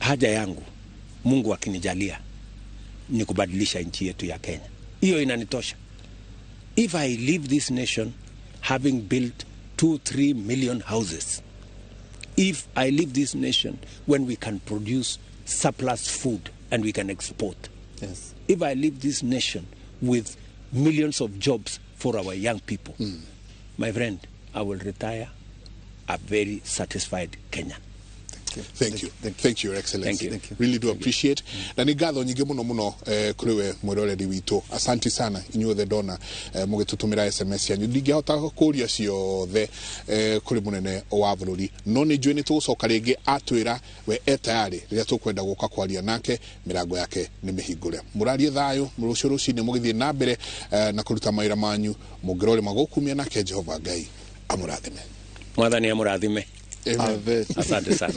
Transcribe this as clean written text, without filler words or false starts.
haja yangu Mungu akinijalia ni kubadilisha nchi yetu ya Kenya. Hiyo inanitosha. If I leave this nation having built 2-3 million houses, if I leave this nation when we can produce surplus food and we can export, Yes. if I leave this nation with millions of jobs for our young people, my friend, I will retire a very satisfied Kenyan. Thank you. Thank you, Your Excellency. Thank you. Really do appreciate. Na ni ngatho nyingi muno kuriwe mwiroreri witu. Asante sana inyuothe ndona mugitutumira SMS yanyu. Ndingihota kuria ciothe kuri munene wa bũrũri. No ni njui ni tugucoka ringi atwira we etayari riria tukwenda guka kwaria nake mirango yake ni mihingure. Murarie thayo murucio rucini mugithie na mbere na kuruta maira manyu mungirore magukumia nake Jehova Ngai amurathime. Mwathani amurathime. Amen. Asante sana.